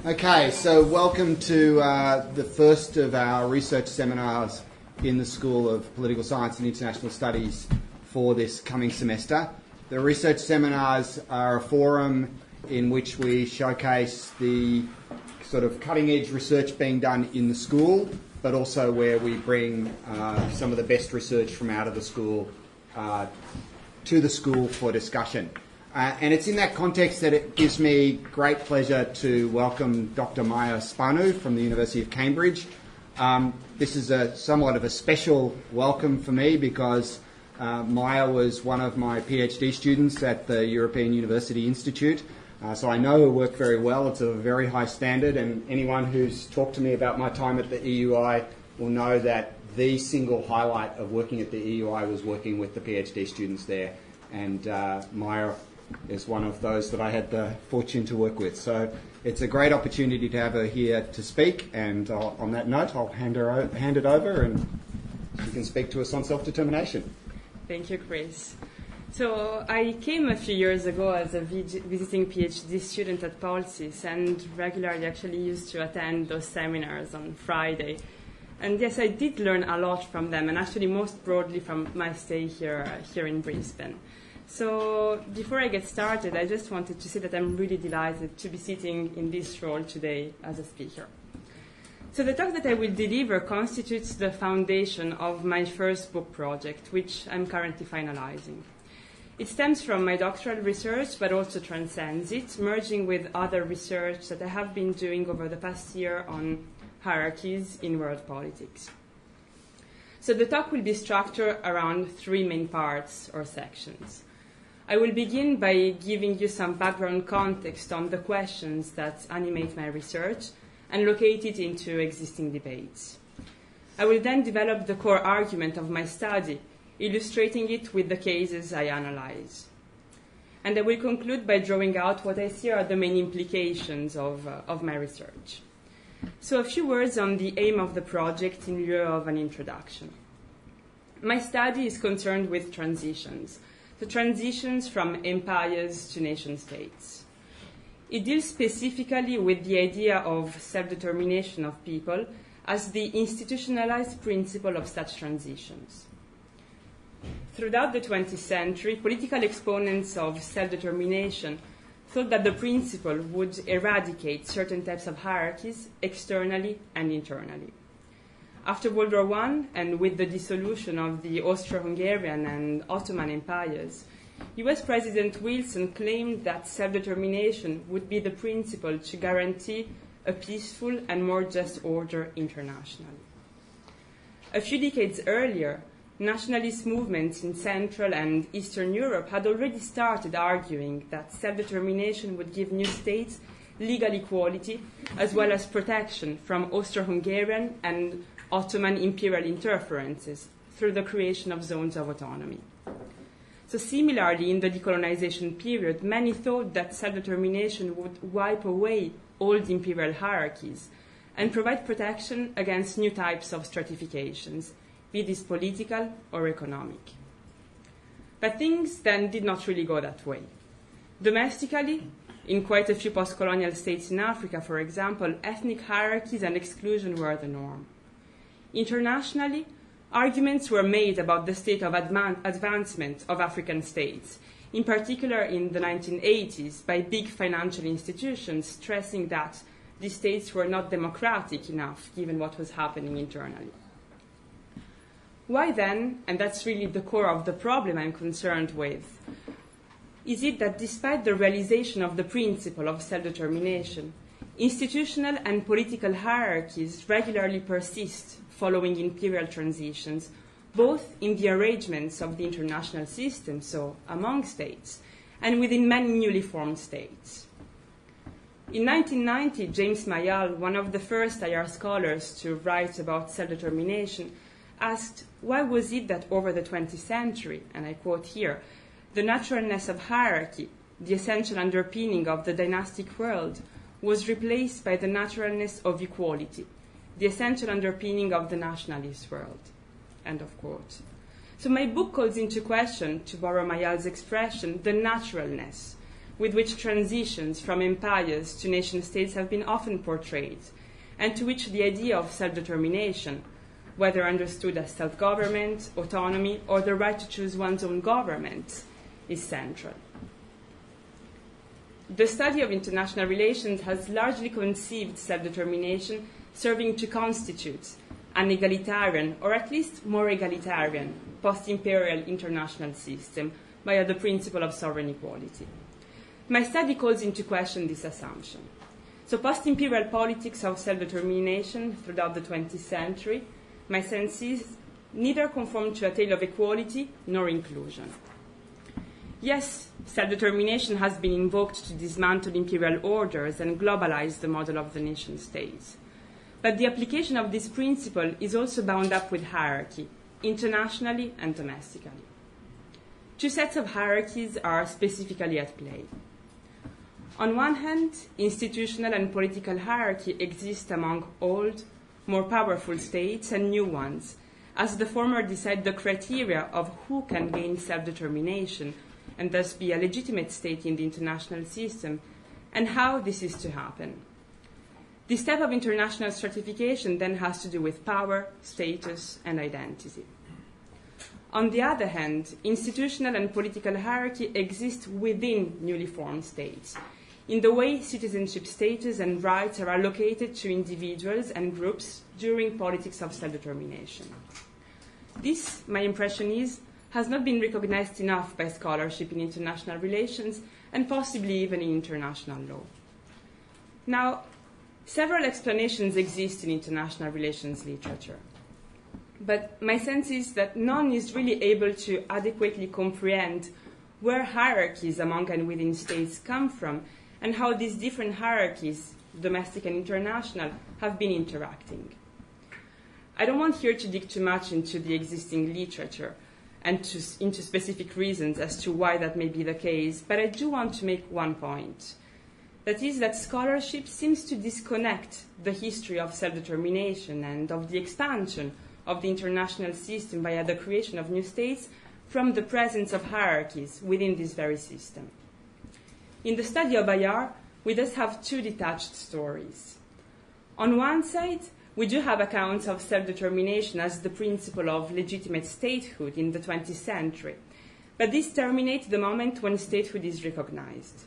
Okay, so welcome to the first of our research seminars in the School of Political Science and International Studies for this coming semester. The research seminars are a forum in which we showcase the sort of cutting-edge research being done in the school, but also where we bring some of the best research from out of the school to the school for discussion. And it's in that context that it gives me great pleasure to welcome Dr. Maia Spanu from the University of Cambridge. This is somewhat of a special welcome for me because Maia was one of my PhD students at the European University Institute. So I know her work very well. It's of a very high standard, and anyone who's talked to me about my time at the EUI will know that the single highlight of working at the EUI was working with the PhD students there. And Maia is one of those that I had the fortune to work with. So it's a great opportunity to have her here to speak, and on that note I'll hand it over and she can speak to us on self-determination. Thank you, Chris. So I came a few years ago as a visiting PhD student at Pulsis and regularly actually used to attend those seminars on Friday. And yes, I did learn a lot from them, and actually most broadly from my stay here in Brisbane. So before I get started, I just wanted to say that I'm really delighted to be sitting in this role today as a speaker. So the talk that I will deliver constitutes the foundation of my first book project, which I'm currently finalizing. It stems from my doctoral research, but also transcends it, merging with other research that I have been doing over the past year on hierarchies in world politics. So the talk will be structured around three main parts or sections. I will begin by giving you some background context on the questions that animate my research and locate it into existing debates. I will then develop the core argument of my study, illustrating it with the cases I analyze. And I will conclude by drawing out what I see are the main implications of my research. So a few words on the aim of the project in lieu of an introduction. My study is concerned with transitions, the transitions from empires to nation-states. It deals specifically with the idea of self-determination of people as the institutionalized principle of such transitions. Throughout the 20th century, political exponents of self-determination thought that the principle would eradicate certain types of hierarchies externally and internally. After World War I, and with the dissolution of the Austro-Hungarian and Ottoman empires, US President Wilson claimed that self-determination would be the principle to guarantee a peaceful and more just order internationally. A few decades earlier, nationalist movements in Central and Eastern Europe had already started arguing that self-determination would give new states legal equality as well as protection from Austro-Hungarian and Ottoman imperial interferences through the creation of zones of autonomy. So similarly, in the decolonization period, many thought that self-determination would wipe away old imperial hierarchies and provide protection against new types of stratifications, be this political or economic. But things then did not really go that way. Domestically, in quite a few post-colonial states in Africa, for example, ethnic hierarchies and exclusion were the norm. Internationally, arguments were made about the state of advancement of African states, in particular in the 1980s by big financial institutions stressing that these states were not democratic enough given what was happening internally. Why then, and that's really the core of the problem I'm concerned with, is it that despite the realization of the principle of self-determination, institutional and political hierarchies regularly persist following imperial transitions, both in the arrangements of the international system, so among states, and within many newly formed states. In 1990, James Mayall, one of the first IR scholars to write about self-determination, asked why was it that over the 20th century, and I quote here, the naturalness of hierarchy, the essential underpinning of the dynastic world, was replaced by the naturalness of equality, the essential underpinning of the nationalist world, end of quote. So my book calls into question, to borrow Mayall's expression, the naturalness, with which transitions from empires to nation-states have been often portrayed, and to which the idea of self-determination, whether understood as self-government, autonomy, or the right to choose one's own government, is central. The study of international relations has largely conceived self-determination serving to constitute an egalitarian, or at least more egalitarian, post-imperial international system via the principle of sovereign equality. My study calls into question this assumption. So post-imperial politics of self-determination throughout the 20th century, my sense is, neither conform to a tale of equality nor inclusion. Yes, self-determination has been invoked to dismantle imperial orders and globalize the model of the nation-state. But the application of this principle is also bound up with hierarchy, internationally and domestically. Two sets of hierarchies are specifically at play. On one hand, institutional and political hierarchy exist among old, more powerful states and new ones, as the former decide the criteria of who can gain self-determination and thus be a legitimate state in the international system, and how this is to happen. This type of international stratification then has to do with power, status, and identity. On the other hand, institutional and political hierarchy exist within newly formed states, in the way citizenship status and rights are allocated to individuals and groups during politics of self-determination. This, my impression is, has not been recognized enough by scholarship in international relations and possibly even in international law. Now, several explanations exist in international relations literature, but my sense is that none is really able to adequately comprehend where hierarchies among and within states come from and how these different hierarchies, domestic and international, have been interacting. I don't want here to dig too much into the existing literature and into specific reasons as to why that may be the case, but I do want to make one point. That is that scholarship seems to disconnect the history of self-determination and of the expansion of the international system via the creation of new states from the presence of hierarchies within this very system. In the study of Bayard, we thus have two detached stories. On one side, we do have accounts of self-determination as the principle of legitimate statehood in the 20th century, but this terminates the moment when statehood is recognized.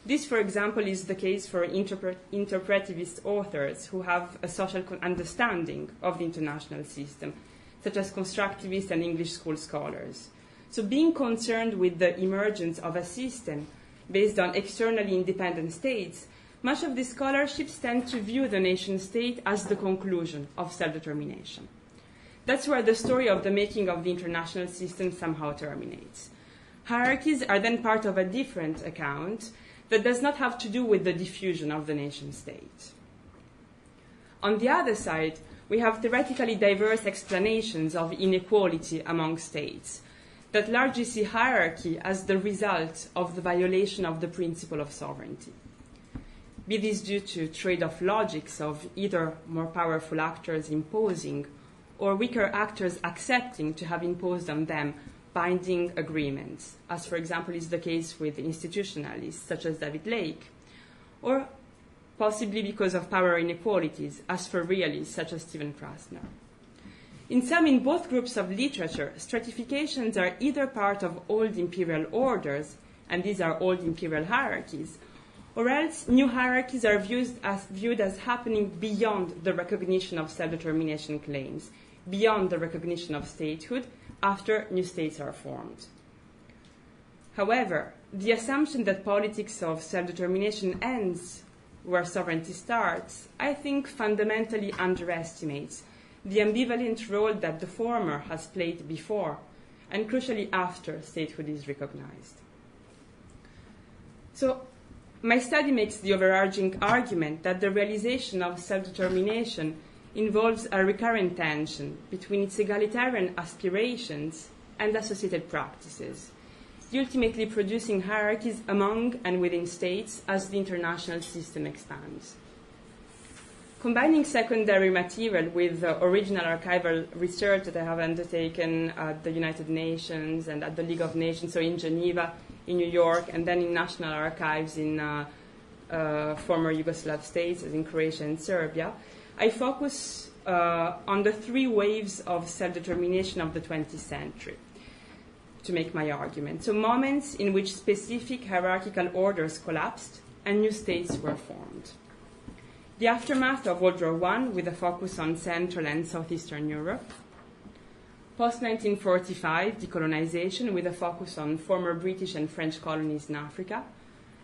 This, for example, is the case for interpretivist authors who have a social understanding of the international system, such as constructivist and English school scholars. So being concerned with the emergence of a system based on externally independent states, much of these scholarships tend to view the nation-state as the conclusion of self-determination. That's where the story of the making of the international system somehow terminates. Hierarchies are then part of a different account that does not have to do with the diffusion of the nation-state. On the other side, we have theoretically diverse explanations of inequality among states that largely see hierarchy as the result of the violation of the principle of sovereignty. Be this due to trade-off logics of either more powerful actors imposing or weaker actors accepting to have imposed on them binding agreements, as for example is the case with institutionalists such as David Lake, or possibly because of power inequalities, as for realists such as Stephen Krasner. In sum, in both groups of literature, stratifications are either part of old imperial orders, and these are old imperial hierarchies, or else new hierarchies are viewed as happening beyond the recognition of self-determination claims, beyond the recognition of statehood, after new states are formed. However, the assumption that politics of self-determination ends where sovereignty starts, I think fundamentally underestimates the ambivalent role that the former has played before, and crucially after statehood is recognized. So, my study makes the overarching argument that the realization of self-determination involves a recurrent tension between its egalitarian aspirations and associated practices, ultimately producing hierarchies among and within states as the international system expands. Combining secondary material with the original archival research that I have undertaken at the United Nations and at the League of Nations, so in Geneva, in New York, and then in national archives in former Yugoslav states, as in Croatia and Serbia, I focus on the three waves of self-determination of the 20th century to make my argument. So moments in which specific hierarchical orders collapsed and new states were formed. The aftermath of World War I, with a focus on Central and Southeastern Europe. Post-1945 decolonization, with a focus on former British and French colonies in Africa.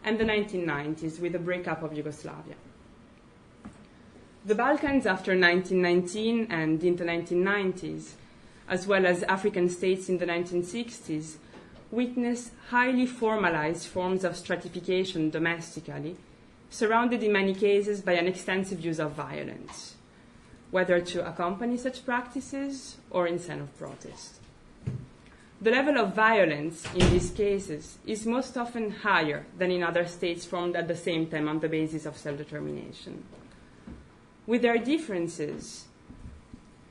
And the 1990s, with the breakup of Yugoslavia. The Balkans after 1919 and in the 1990s, as well as African states in the 1960s, witnessed highly formalized forms of stratification domestically, surrounded in many cases by an extensive use of violence, whether to accompany such practices or in sign of protest. The level of violence in these cases is most often higher than in other states formed at the same time on the basis of self-determination. With their differences,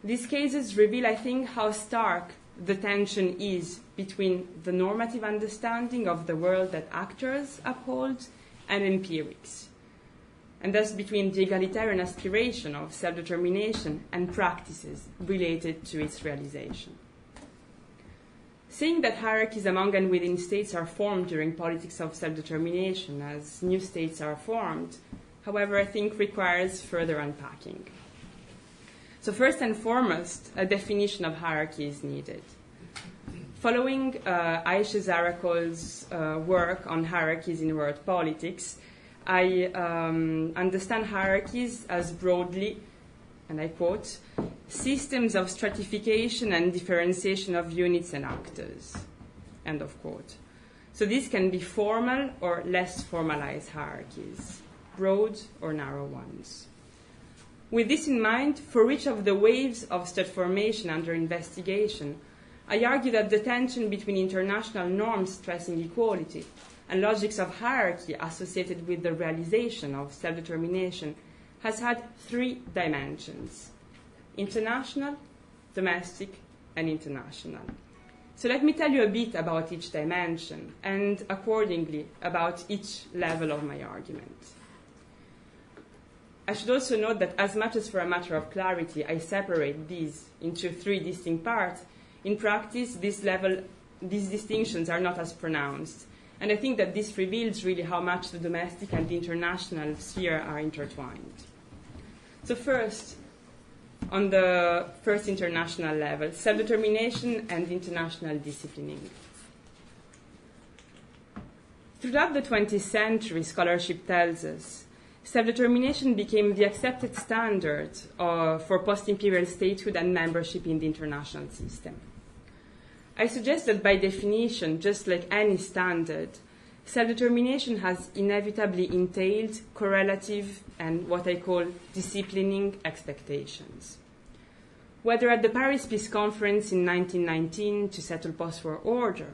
these cases reveal, I think, how stark the tension is between the normative understanding of the world that actors uphold and empirics, and thus between the egalitarian aspiration of self-determination and practices related to its realization. Saying that hierarchies among and within states are formed during politics of self-determination as new states are formed, however, I think requires further unpacking. So first and foremost, a definition of hierarchy is needed. Following Ayesha Zarakol's work on hierarchies in world politics, I understand hierarchies as broadly, and I quote, systems of stratification and differentiation of units and actors, end of quote. So these can be formal or less formalized hierarchies, broad or narrow ones. With this in mind, for each of the waves of state formation under investigation, I argue that the tension between international norms stressing equality and logics of hierarchy associated with the realization of self-determination has had three dimensions: international, domestic, and international. So let me tell you a bit about each dimension and accordingly about each level of my argument. I should also note that as much as for a matter of clarity, I separate these into three distinct parts, in practice, these distinctions are not as pronounced. And I think that this reveals really how much the domestic and the international sphere are intertwined. So first, on the first international level, self-determination and international disciplining. Throughout the 20th century, scholarship tells us, self-determination became the accepted standard for post-imperial statehood and membership in the international system. I suggest that by definition, just like any standard, self-determination has inevitably entailed correlative and what I call disciplining expectations. Whether at the Paris Peace Conference in 1919 to settle post-war order,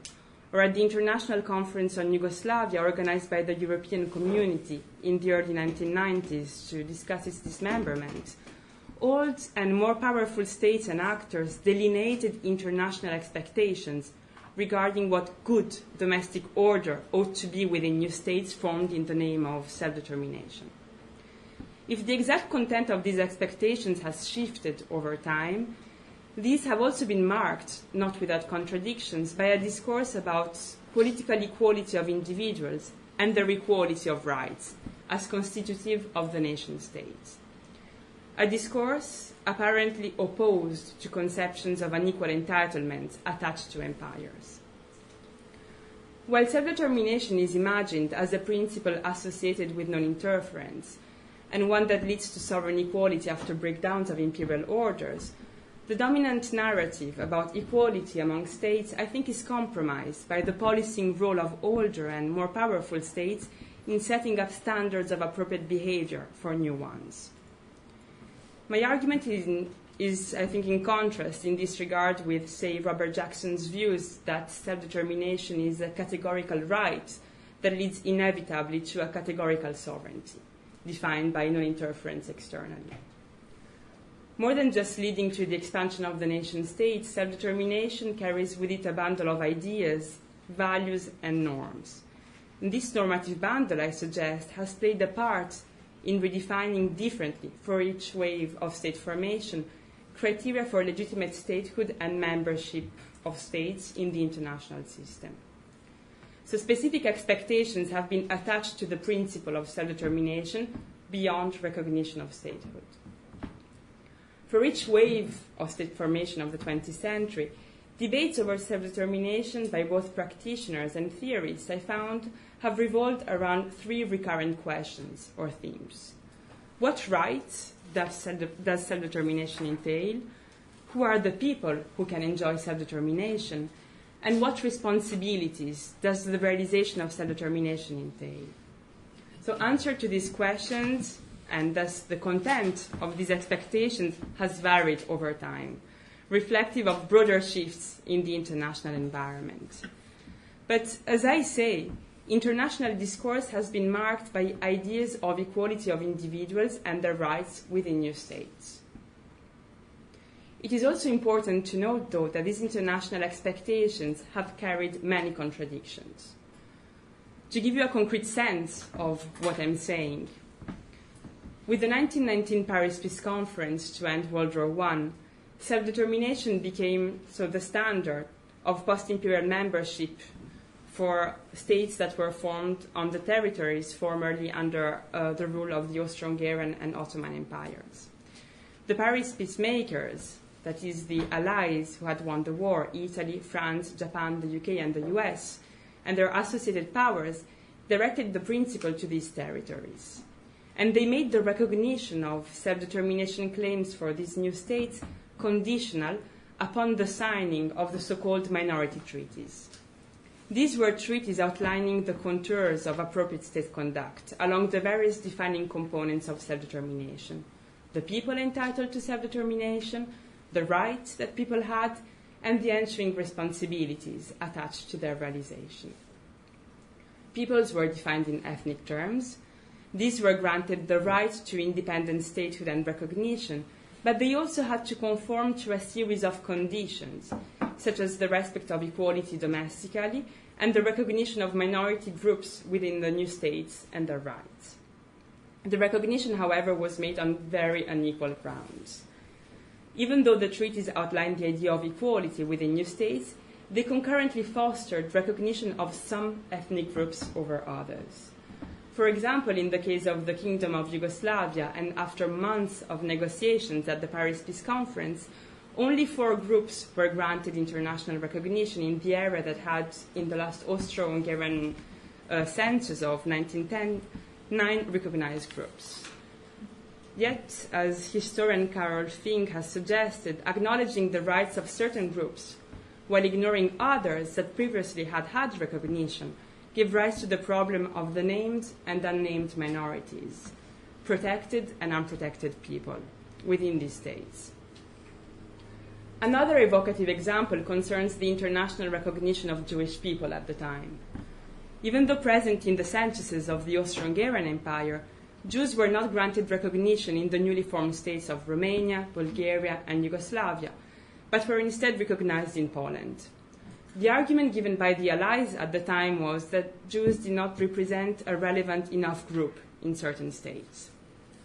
or at the International Conference on Yugoslavia organized by the European Community in the early 1990s to discuss its dismemberment, old and more powerful states and actors delineated international expectations regarding what good domestic order ought to be within new states formed in the name of self-determination. If the exact content of these expectations has shifted over time, these have also been marked, not without contradictions, by a discourse about political equality of individuals and their equality of rights as constitutive of the nation-state. A discourse apparently opposed to conceptions of unequal entitlement attached to empires. While self-determination is imagined as a principle associated with non-interference, and one that leads to sovereign equality after breakdowns of imperial orders, the dominant narrative about equality among states, I think, is compromised by the policing role of older and more powerful states in setting up standards of appropriate behavior for new ones. My argument is, I think, in contrast in this regard with, say, Robert Jackson's views that self-determination is a categorical right that leads inevitably to a categorical sovereignty, defined by non-interference externally. More than just leading to the expansion of the nation-state, self-determination carries with it a bundle of ideas values, and norms. And this normative bundle, I suggest, has played a part in redefining differently for each wave of state formation criteria for legitimate statehood and membership of states in the international system. So specific expectations have been attached to the principle of self-determination beyond recognition of statehood. For each wave of state formation of the 20th century, debates over self-determination by both practitioners and theorists, I found, have revolved around three recurrent questions or themes. What rights does self-determination entail? Who are the people who can enjoy self-determination? And what responsibilities does the realization of self-determination entail? So answer to these questions, and thus the content of these expectations, has varied over time, reflective of broader shifts in the international environment. But as I say, international discourse has been marked by ideas of equality of individuals and their rights within new states. It is also important to note, though, that these international expectations have carried many contradictions. To give you a concrete sense of what I'm saying, with the 1919 Paris Peace Conference to end World War I, self-determination became the standard of post-imperial membership for states that were formed on the territories formerly under the rule of the Austro-Hungarian and Ottoman empires. The Paris peacemakers, that is, the allies who had won the war, Italy, France, Japan, the UK, and the US, and their associated powers, directed the principle to these territories. And they made the recognition of self-determination claims for these new states conditional upon the signing of the so-called minority treaties. These were treaties outlining the contours of appropriate state conduct along the various defining components of self-determination: the people entitled to self-determination, the rights that people had, and the ensuing responsibilities attached to their realization. Peoples were defined in ethnic terms. These were granted the right to independent statehood and recognition, but they also had to conform to a series of conditions, such as the respect of equality domestically and the recognition of minority groups within the new states and their rights. The recognition, however, was made on very unequal grounds. Even though the treaties outlined the idea of equality within new states, they concurrently fostered recognition of some ethnic groups over others. For example, in the case of the Kingdom of Yugoslavia, and after months of negotiations at the Paris Peace Conference, only 4 groups were granted international recognition in the area that had, in the last Austro-Hungarian census of 1910, 9 recognized groups. Yet, as historian Carol Fink has suggested, acknowledging the rights of certain groups while ignoring others that previously had had recognition gave rise to the problem of the named and unnamed minorities, protected and unprotected people within these states. Another evocative example concerns the international recognition of Jewish people at the time. Even though present in the censuses of the Austro-Hungarian Empire, Jews were not granted recognition in the newly formed states of Romania, Bulgaria, and Yugoslavia, but were instead recognized in Poland. The argument given by the Allies at the time was that Jews did not represent a relevant enough group in certain states.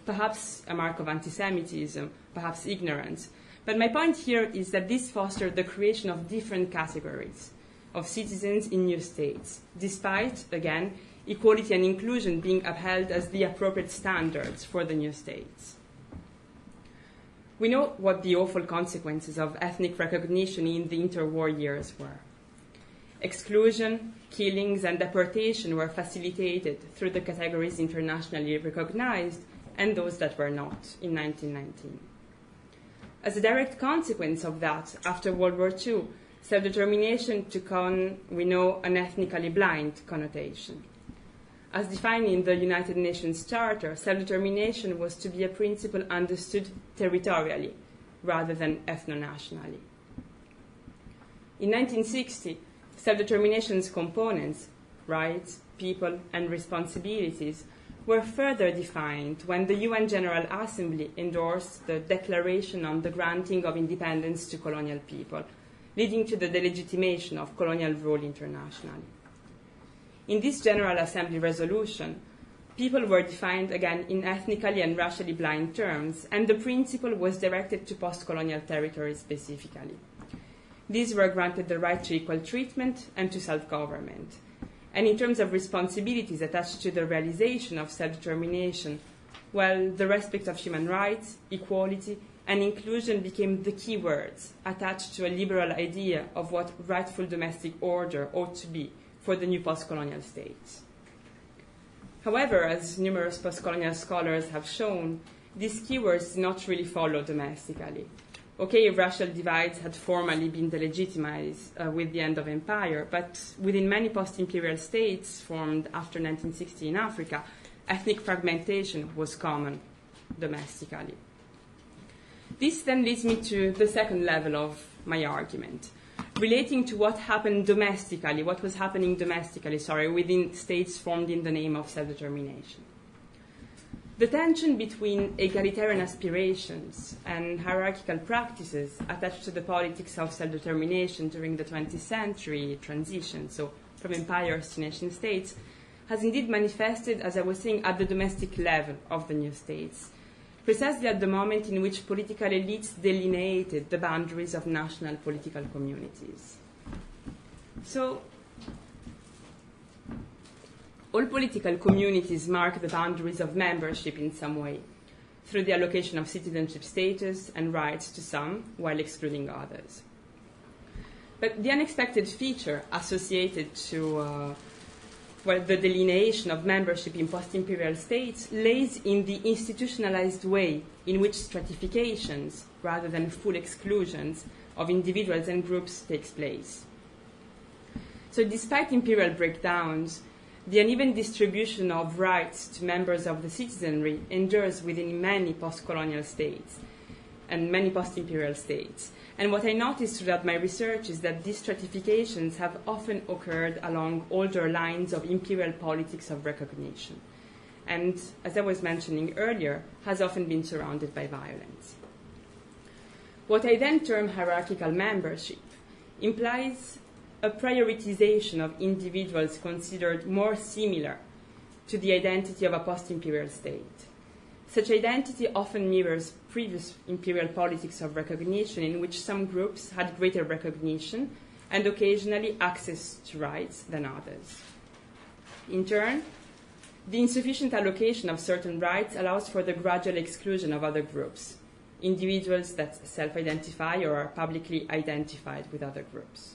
Perhaps a mark of anti-Semitism, perhaps ignorance. But my point here is that this fostered the creation of different categories of citizens in new states, despite, again, equality and inclusion being upheld as the appropriate standards for the new states. We know what the awful consequences of ethnic recognition in the interwar years were. Exclusion, killings, and deportation were facilitated through the categories internationally recognized and those that were not in 1919. As a direct consequence of that, after World War II, self-determination took on, we know, an ethnically blind connotation. As defined in the United Nations Charter, self-determination was to be a principle understood territorially rather than ethno-nationally. In 1960, self-determination's components, rights, people, and responsibilities, were further defined when the UN General Assembly endorsed the Declaration on the Granting of Independence to Colonial People, leading to the delegitimation of colonial rule internationally. In this General Assembly resolution, people were defined again in ethnically and racially blind terms, and the principle was directed to post-colonial territories specifically. These were granted the right to equal treatment and to self-government. And in terms of responsibilities attached to the realization of self-determination, well, the respect of human rights, equality, and inclusion became the key words attached to a liberal idea of what rightful domestic order ought to be for the new post-colonial states. However, as numerous post-colonial scholars have shown, these keywords did not really follow domestically. Okay, racial divides had formally been delegitimized with the end of empire, but within many post-imperial states formed after 1960 in Africa, ethnic fragmentation was common domestically. This then leads me to the second level of my argument, relating to what happened domestically, what was happening domestically, within states formed in the name of self-determination. The tension between egalitarian aspirations and hierarchical practices attached to the politics of self-determination during the 20th century transition, so from empires to nation states, has indeed manifested, as I was saying, at the domestic level of the new states, precisely at the moment in which political elites delineated the boundaries of national political communities. So, all political communities mark the boundaries of membership in some way, through the allocation of citizenship status and rights to some, while excluding others. But the unexpected feature associated to the delineation of membership in post-imperial states lays in the institutionalized way in which stratifications, rather than full exclusions, of individuals and groups takes place. So despite imperial breakdowns, the uneven distribution of rights to members of the citizenry endures within many post-colonial states and many post-imperial states. And what I noticed throughout my research is that these stratifications have often occurred along older lines of imperial politics of recognition, and, as I was mentioning earlier, has often been surrounded by violence. What I then term hierarchical membership implies a prioritization of individuals considered more similar to the identity of a post-imperial state. Such identity often mirrors previous imperial politics of recognition in which some groups had greater recognition and occasionally access to rights than others. In turn, the insufficient allocation of certain rights allows for the gradual exclusion of other groups, individuals that self-identify or are publicly identified with other groups.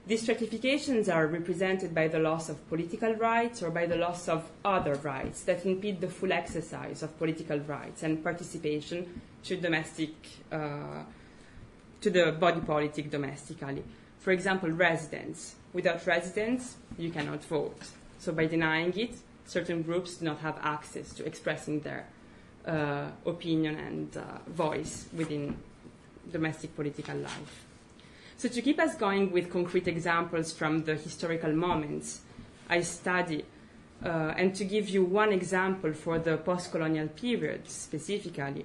These stratifications are represented by the loss of political rights or by the loss of other rights that impede the full exercise of political rights and participation to the body politic domestically. For example, residence. Without residence, you cannot vote. So by denying it, certain groups do not have access to expressing their opinion and voice within domestic political life. So to keep us going with concrete examples from the historical moments I study, and to give you one example for the post-colonial period specifically,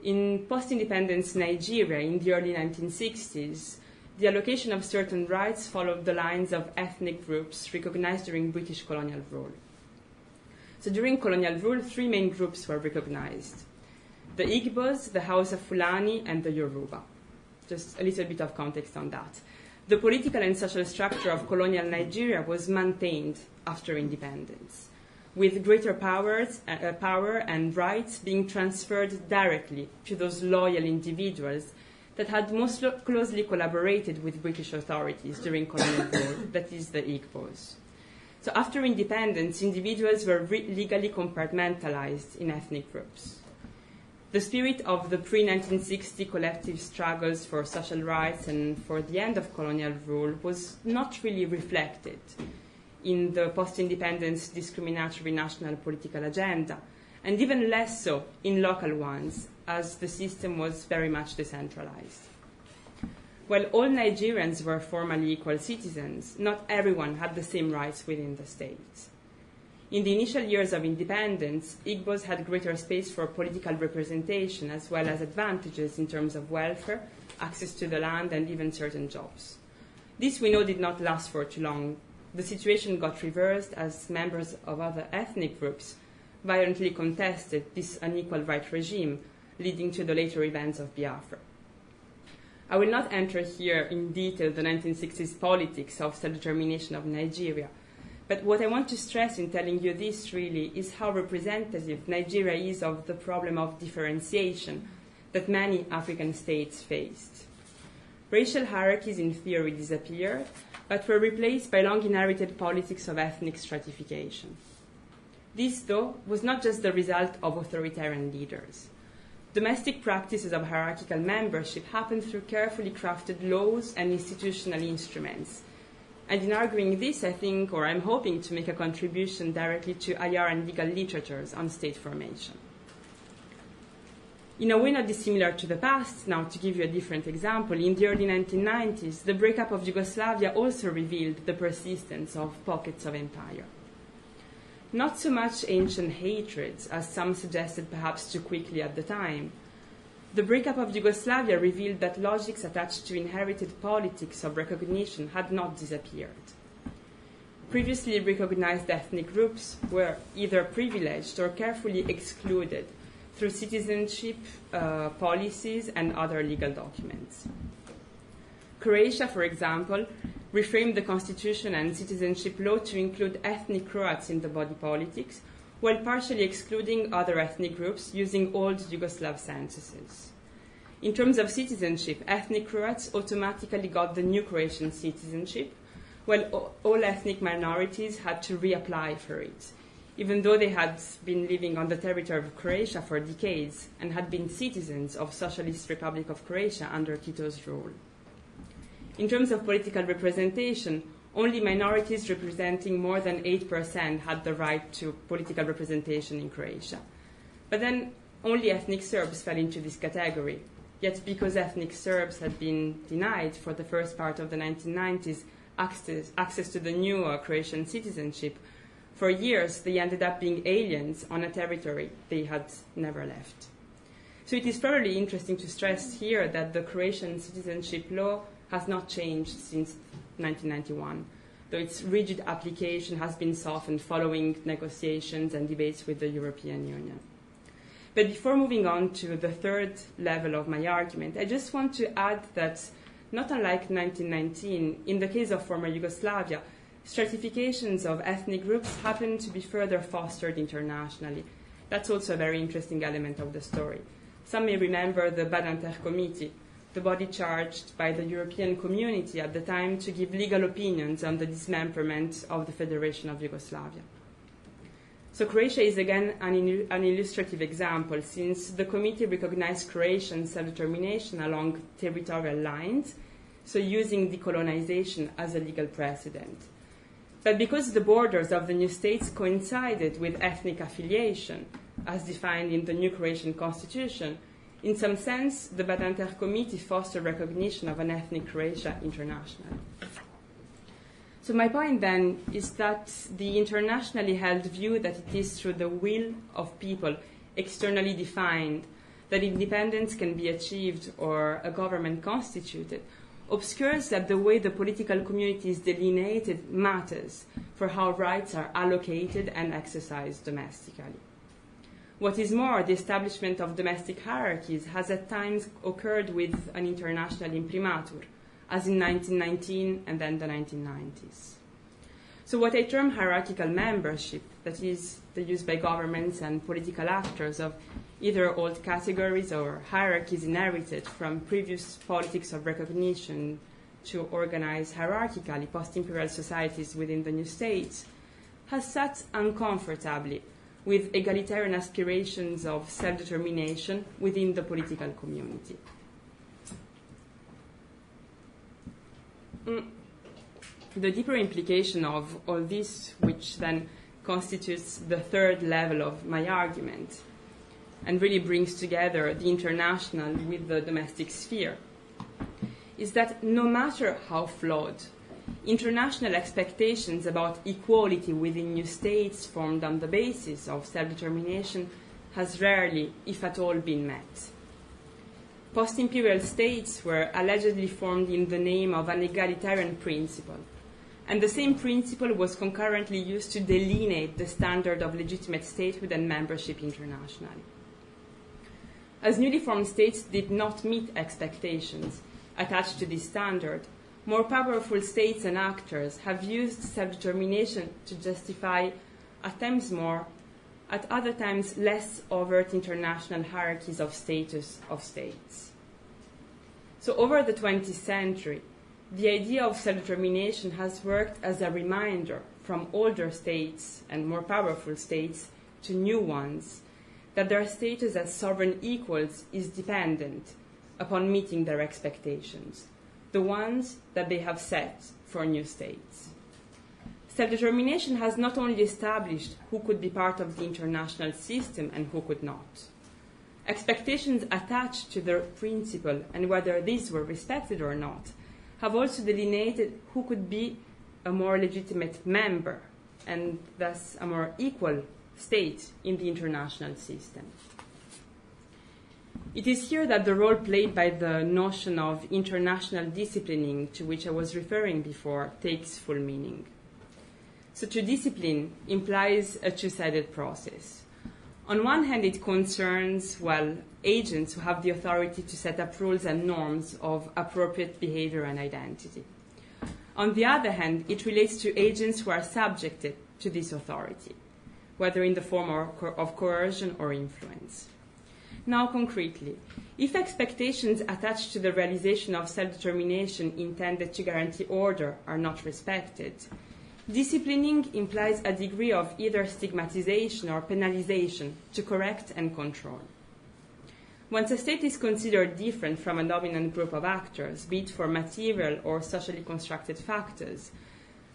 in post-independence Nigeria in the early 1960s, the allocation of certain rights followed the lines of ethnic groups recognized during British colonial rule. So during colonial rule, three main groups were recognized: the Igbos, the Hausa Fulani, and the Yoruba. Just a little bit of context on that. The political and social structure of colonial Nigeria was maintained after independence, with greater power and rights being transferred directly to those loyal individuals that had most closely collaborated with British authorities during colonial rule, that is, the Igbos. So after independence, individuals were legally compartmentalized in ethnic groups. The spirit of the pre-1960 collective struggles for social rights and for the end of colonial rule was not really reflected in the post-independence discriminatory national political agenda, and even less so in local ones, as the system was very much decentralized. While all Nigerians were formally equal citizens, not everyone had the same rights within the state. In the initial years of independence, Igbos had greater space for political representation as well as advantages in terms of welfare, access to the land, and even certain jobs. This, we know, did not last for too long. The situation got reversed as members of other ethnic groups violently contested this unequal right regime, leading to the later events of Biafra. I will not enter here in detail the 1960s politics of self-determination of Nigeria, but what I want to stress in telling you this really is how representative Nigeria is of the problem of differentiation that many African states faced. Racial hierarchies in theory disappeared, but were replaced by long inherited politics of ethnic stratification. This, though, was not just the result of authoritarian leaders. Domestic practices of hierarchical membership happened through carefully crafted laws and institutional instruments. And in arguing this, I think, or I'm hoping to make a contribution directly to IR and legal literatures on state formation. In a way not dissimilar to the past, now to give you a different example, in the early 1990s, the breakup of Yugoslavia also revealed the persistence of pockets of empire. Not so much ancient hatreds, as some suggested perhaps too quickly at the time. The breakup of Yugoslavia revealed that logics attached to inherited politics of recognition had not disappeared. Previously recognized ethnic groups were either privileged or carefully excluded through citizenship policies and other legal documents. Croatia, for example, reframed the constitution and citizenship law to include ethnic Croats in the body politics, while partially excluding other ethnic groups using old Yugoslav censuses. In terms of citizenship, ethnic Croats automatically got the new Croatian citizenship, while all ethnic minorities had to reapply for it, even though they had been living on the territory of Croatia for decades and had been citizens of Socialist Republic of Croatia under Tito's rule. In terms of political representation, only minorities representing more than 8% had the right to political representation in Croatia. But then only ethnic Serbs fell into this category. Yet because ethnic Serbs had been denied for the first part of the 1990s access to the new Croatian citizenship, for years they ended up being aliens on a territory they had never left. So it is probably interesting to stress here that the Croatian citizenship law has not changed since 1991, though its rigid application has been softened following negotiations and debates with the European Union. But before moving on to the third level of my argument, I just want to add that, not unlike 1919, in the case of former Yugoslavia, stratifications of ethnic groups happen to be further fostered internationally. That's also a very interesting element of the story. Some may remember the Badinter Committee, the body charged by the European community at the time to give legal opinions on the dismemberment of the Federation of Yugoslavia. So Croatia is again an illustrative example, since the committee recognized Croatian self-determination along territorial lines, so using decolonization as a legal precedent. But because the borders of the new states coincided with ethnic affiliation, as defined in the new Croatian constitution, in some sense, the Badinter Committee fostered recognition of an ethnic Croatia internationally. So my point then is that the internationally held view that it is through the will of people externally defined that independence can be achieved or a government constituted obscures that the way the political community is delineated matters for how rights are allocated and exercised domestically. What is more, the establishment of domestic hierarchies has at times occurred with an international imprimatur, as in 1919 and then the 1990s. So what I term hierarchical membership, that is the use by governments and political actors of either old categories or hierarchies inherited from previous politics of recognition to organize hierarchically post-imperial societies within the new states, has sat uncomfortably with egalitarian aspirations of self-determination within the political community. The deeper implication of all this, which then constitutes the third level of my argument, and really brings together the international with the domestic sphere, is that no matter how flawed, international expectations about equality within new states formed on the basis of self-determination has rarely, if at all, been met. post-imperial states were allegedly formed in the name of an egalitarian principle, and the same principle was concurrently used to delineate the standard of legitimate statehood and membership internationally. As newly formed states did not meet expectations attached to this standard, more powerful states and actors have used self-determination to justify at times more, at other times less overt international hierarchies of status of states. So over the 20th century, the idea of self-determination has worked as a reminder from older states and more powerful states to new ones that their status as sovereign equals is dependent upon meeting their expectations, the ones that they have set for new states. Self-determination has not only established who could be part of the international system and who could not. Expectations attached to the principle and whether these were respected or not have also delineated who could be a more legitimate member and thus a more equal state in the international system. It is here that the role played by the notion of international disciplining, to which I was referring before, takes full meaning. So to discipline implies a two-sided process. On one hand, it concerns, agents who have the authority to set up rules and norms of appropriate behavior and identity. On the other hand, it relates to agents who are subjected to this authority, whether in the form of coercion or influence. Now, concretely, if expectations attached to the realization of self-determination intended to guarantee order are not respected, disciplining implies a degree of either stigmatization or penalization to correct and control. Once a state is considered different from a dominant group of actors, be it for material or socially constructed factors,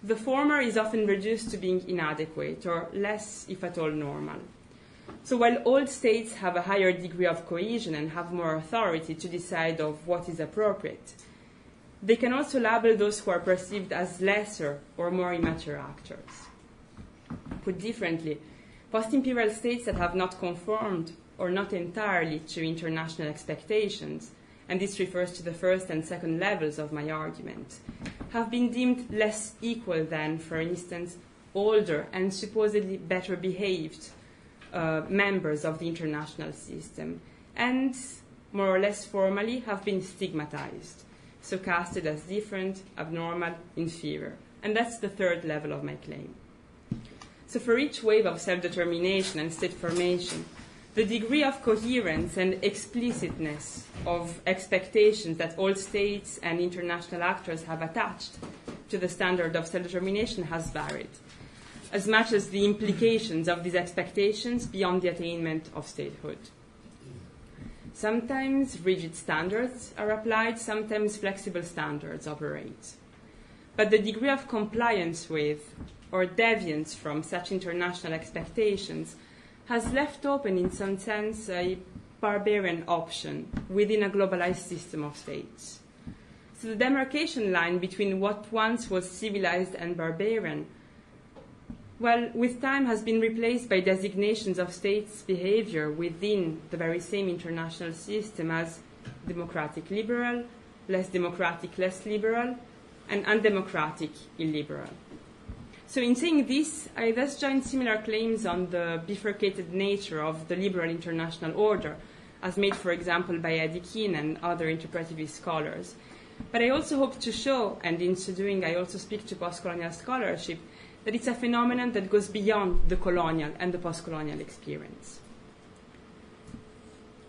the former is often reduced to being inadequate or less, if at all, normal. So while all states have a higher degree of cohesion and have more authority to decide of what is appropriate, they can also label those who are perceived as lesser or more immature actors. Put differently, post-imperial states that have not conformed or not entirely to international expectations, and this refers to the first and second levels of my argument, have been deemed less equal than, for instance, older and supposedly better behaved members of the international system, and more or less formally have been stigmatized, so casted as different, abnormal, inferior. And that's the third level of my claim. So for each wave of self-determination and state formation, the degree of coherence and explicitness of expectations that all states and international actors have attached to the standard of self-determination has varied, as much as the implications of these expectations beyond the attainment of statehood. Sometimes rigid standards are applied, sometimes flexible standards operate. But the degree of compliance with or deviance from such international expectations has left open, in some sense, a barbarian option within a globalized system of states. So the demarcation line between what once was civilized and barbarian, with time has been replaced by designations of states' behavior within the very same international system as democratic liberal, less democratic less liberal, and undemocratic illiberal. So in saying this, I thus join similar claims on the bifurcated nature of the liberal international order, as made, for example, by Eddie Keane and other interpretivist scholars. But I also hope to show, and in so doing I also speak to post-colonial scholarship, that it's a phenomenon that goes beyond the colonial and the post-colonial experience.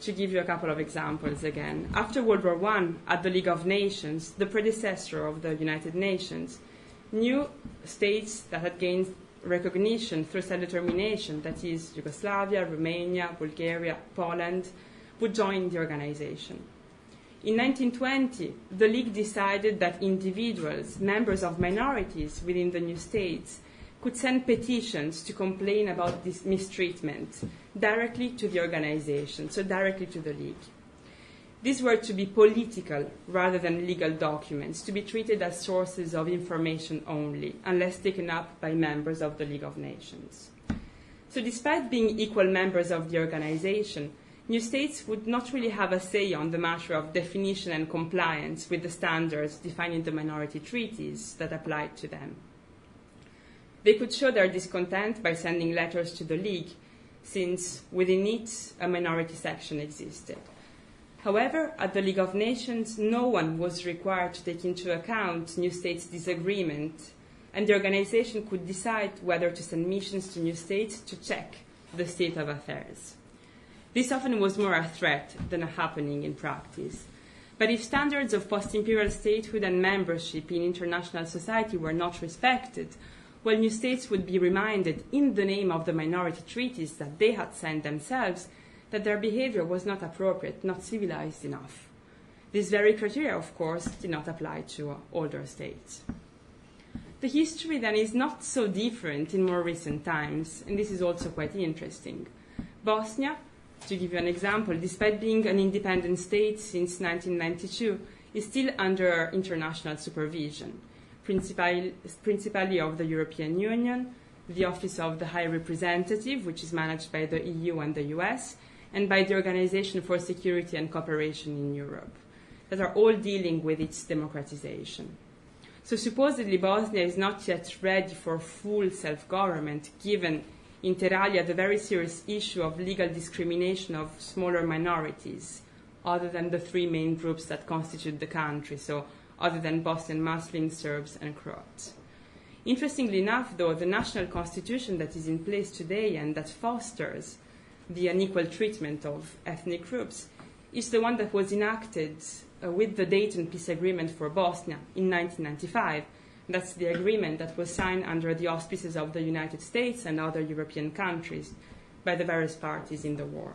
To give you a couple of examples again, after World War I, at the League of Nations, the predecessor of the United Nations, new states that had gained recognition through self-determination, that is, Yugoslavia, Romania, Bulgaria, Poland, would join the organization. In 1920, the League decided that individuals, members of minorities within the new states, could send petitions to complain about this mistreatment directly to the organization, so directly to the League. These were to be political rather than legal documents, to be treated as sources of information only, unless taken up by members of the League of Nations. So despite being equal members of the organization, new states would not really have a say on the matter of definition and compliance with the standards defined in the minority treaties that applied to them. They could show their discontent by sending letters to the League, since within it a minority section existed. However, at the League of Nations, no one was required to take into account new states' disagreement, and the organization could decide whether to send missions to new states to check the state of affairs. This often was more a threat than a happening in practice. But if standards of post-imperial statehood and membership in international society were not respected, well, new states would be reminded in the name of the minority treaties that they had signed themselves that their behavior was not appropriate, not civilized enough. This very criteria, of course, did not apply to older states. The history then is not so different in more recent times, and this is also quite interesting. Bosnia, to give you an example, despite being an independent state since 1992, is still under international supervision, principally of the European Union, the Office of the High Representative, which is managed by the EU and the US, and by the Organization for Security and Cooperation in Europe, that are all dealing with its democratization. So supposedly Bosnia is not yet ready for full self-government, given inter alia the very serious issue of legal discrimination of smaller minorities, other than the three main groups that constitute the country, so other than Bosnian Muslims, Serbs, and Croats. Interestingly enough, though, the national constitution that is in place today and that fosters the unequal treatment of ethnic groups is the one that was enacted with the Dayton Peace Agreement for Bosnia in 1995. That's the agreement that was signed under the auspices of the United States and other European countries by the various parties in the war.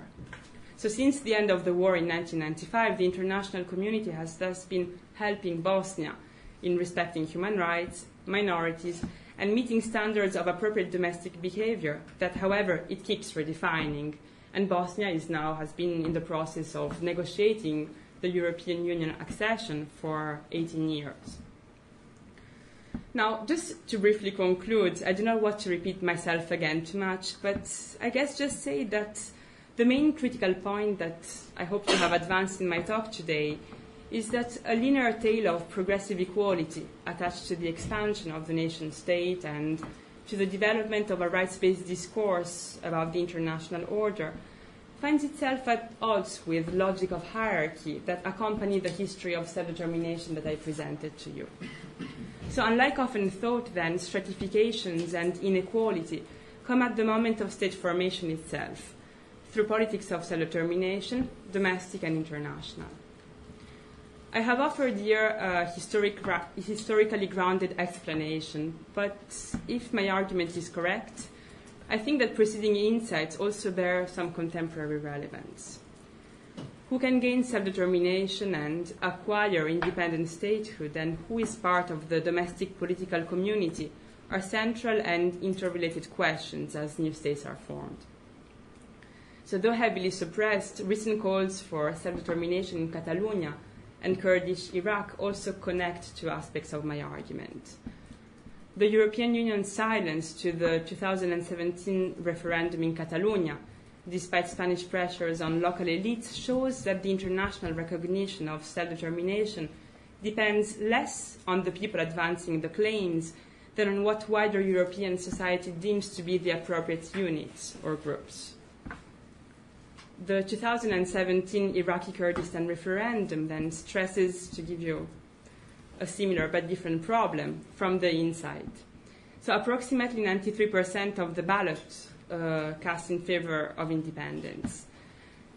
So since the end of the war in 1995, the international community has thus been helping Bosnia in respecting human rights, minorities, and meeting standards of appropriate domestic behavior that, however, it keeps redefining. And Bosnia has been in the process of negotiating the European Union accession for 18 years. Now, just to briefly conclude, I do not want to repeat myself again too much, but I guess just say that the main critical point that I hope to have advanced in my talk today is that a linear tale of progressive equality attached to the expansion of the nation state and to the development of a rights-based discourse about the international order finds itself at odds with logic of hierarchy that accompany the history of self-determination that I presented to you. So unlike often thought, then, stratifications and inequality come at the moment of state formation itself, through politics of self-determination, domestic and international. I have offered here a historically grounded explanation, but if my argument is correct, I think that preceding insights also bear some contemporary relevance. Who can gain self-determination and acquire independent statehood, and who is part of the domestic political community are central and interrelated questions as new states are formed. So though heavily suppressed, recent calls for self-determination in Catalonia and Kurdish Iraq also connect to aspects of my argument. The European Union's silence to the 2017 referendum in Catalonia, despite Spanish pressures on local elites, shows that the international recognition of self-determination depends less on the people advancing the claims than on what wider European society deems to be the appropriate units or groups. The 2017 Iraqi Kurdistan referendum then stresses, to give you a similar but different problem, from the inside. So approximately 93% of the ballot cast in favor of independence.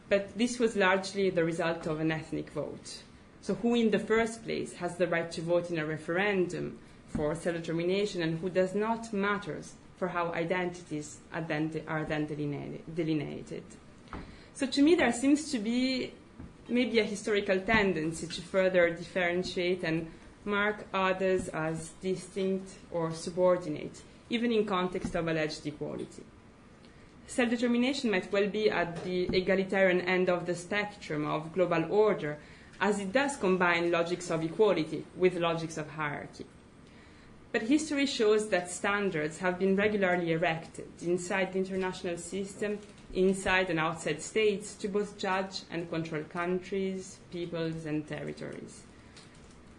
But this was largely the result of an ethnic vote. So who in the first place has the right to vote in a referendum for self-determination and who does not matters for how identities are then delineated. So to me there seems to be maybe a historical tendency to further differentiate and mark others as distinct or subordinate, even in context of alleged equality. Self-determination might well be at the egalitarian end of the spectrum of global order, as it does combine logics of equality with logics of hierarchy. But history shows that standards have been regularly erected inside the international system inside and outside states to both judge and control countries, peoples, and territories.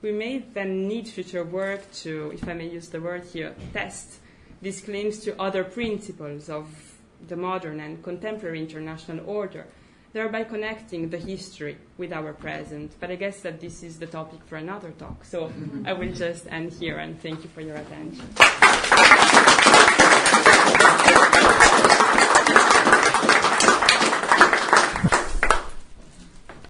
We may then need future work to, if I may use the word here, test these claims to other principles of the modern and contemporary international order, thereby connecting the history with our present. But I guess that this is the topic for another talk. So I will just end here, and thank you for your attention.